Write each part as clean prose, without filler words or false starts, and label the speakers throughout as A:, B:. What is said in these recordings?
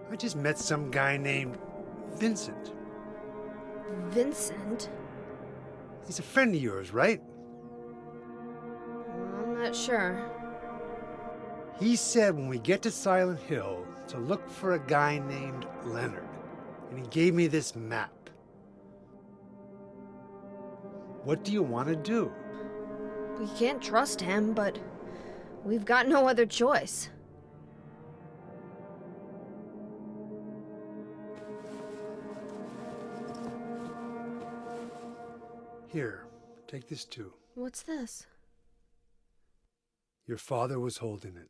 A: I just met some guy named Vincent.
B: Vincent?
A: He's a friend of yours, right?
B: I'm not sure.
A: He said when we get to Silent Hill to look for a guy named Leonard, and he gave me this map. What do you want to do?
B: We can't trust him, but we've got no other choice.
A: Here, take this too.
B: What's this?
A: Your father was holding it.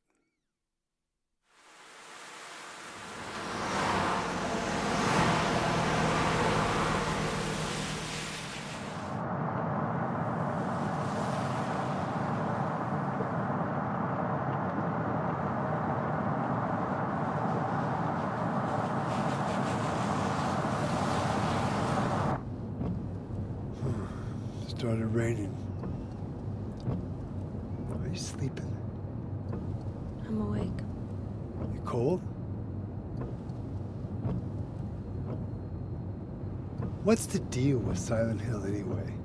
A: Started raining. Are you sleeping?
B: I'm awake.
A: You cold? What's the deal with Silent Hill anyway?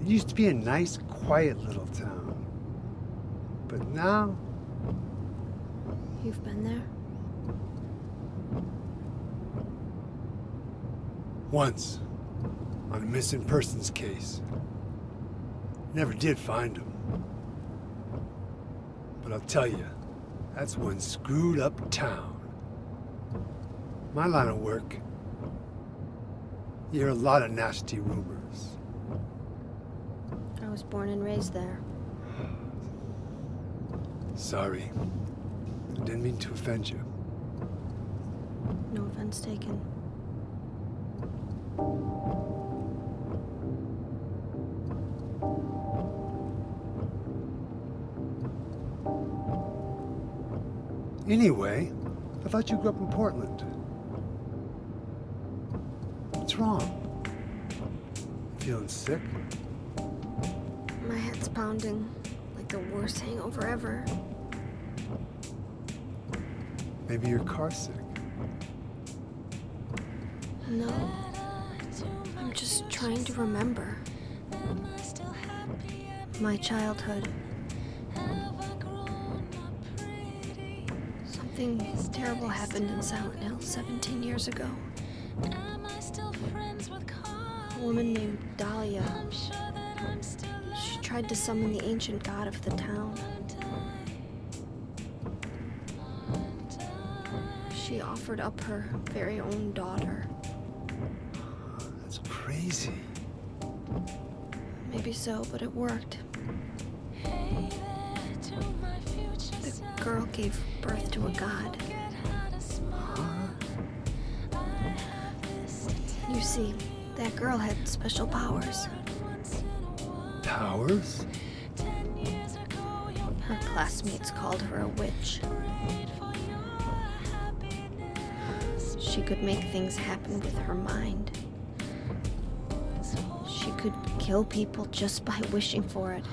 A: It used to be a nice, quiet little town. But now...
B: You've been there?
A: Once. On a missing persons case. Never did find him. But I'll tell you, that's one screwed up town. My line of work, you hear a lot of nasty rumors.
B: I was born and raised there.
A: Sorry. I didn't mean to offend you.
B: No offense taken.
A: Anyway, I thought you grew up in Portland. What's wrong? Feeling sick?
B: My head's pounding like the worst hangover ever.
A: Maybe you're car sick.
B: No. I'm just trying to remember. My childhood. Something terrible happened in Silent Hill 17 years ago. A woman named Dahlia. She tried to summon the ancient god of the town. She offered up her very own daughter.
A: That's crazy.
B: Maybe so, but it worked. The girl gave birth to a god. You see, that girl had special powers.
A: Powers?
B: Her classmates called her a witch. She could make things happen with her mind. She could kill people just by wishing for it.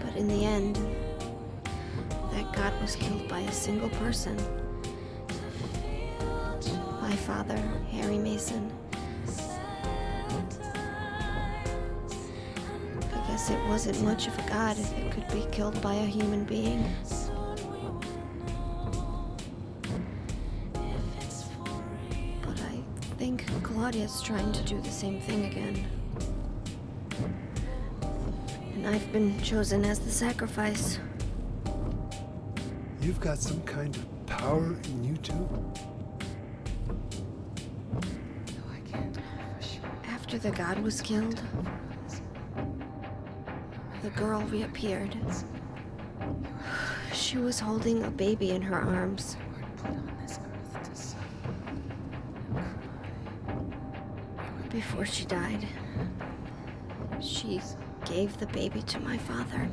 B: But in the end, that god was killed by a single person. My father, Harry Mason. I guess it wasn't much of a god if it could be killed by a human being. But I think Claudia's trying to do the same thing again. And I've been chosen as the sacrifice.
A: You've got some kind of power in you too?
B: After the god was killed, the girl reappeared. She was holding a baby in her arms. Before she died, she gave the baby to my father.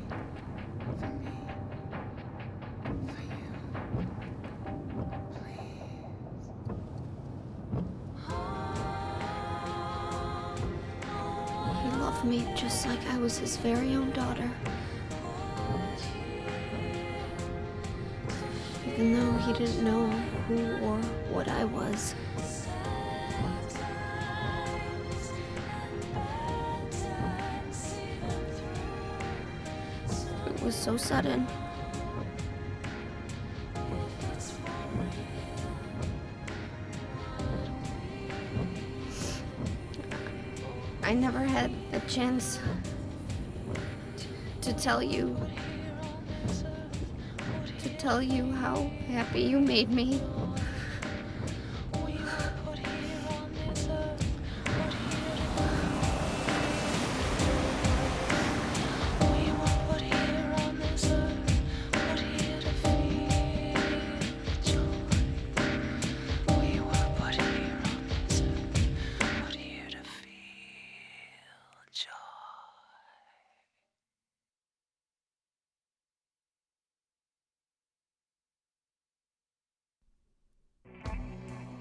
B: He loved me just like I was his very own daughter. even though he didn't know who or what I was. It was so sudden. I never had a chance to tell you how happy you made me.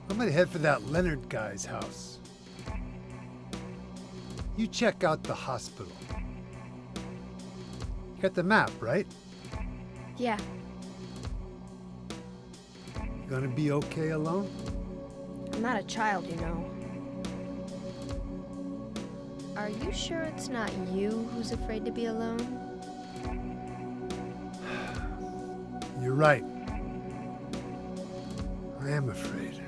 A: I'm gonna head for that Leonard guy's house. You check out the hospital. You got the map, right?
B: Yeah,
A: You gonna be okay alone?
B: I'm not a child, you know. Are you sure it's not you who's afraid to be alone?
A: You're right. I am afraid.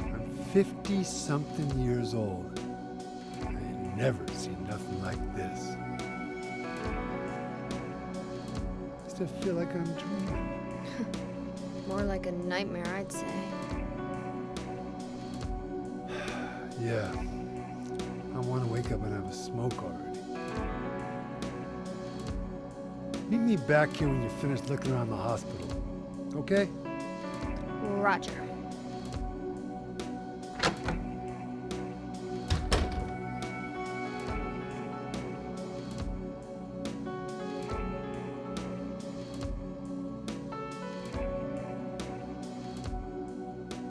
A: I'm 50-something years old. I ain't never seen nothing like this. I still feel like I'm dreaming.
B: More like a nightmare, I'd say.
A: Yeah. I want to wake up and have a smoke already. Meet me back here when you're finished looking around the hospital. Okay?
B: Roger.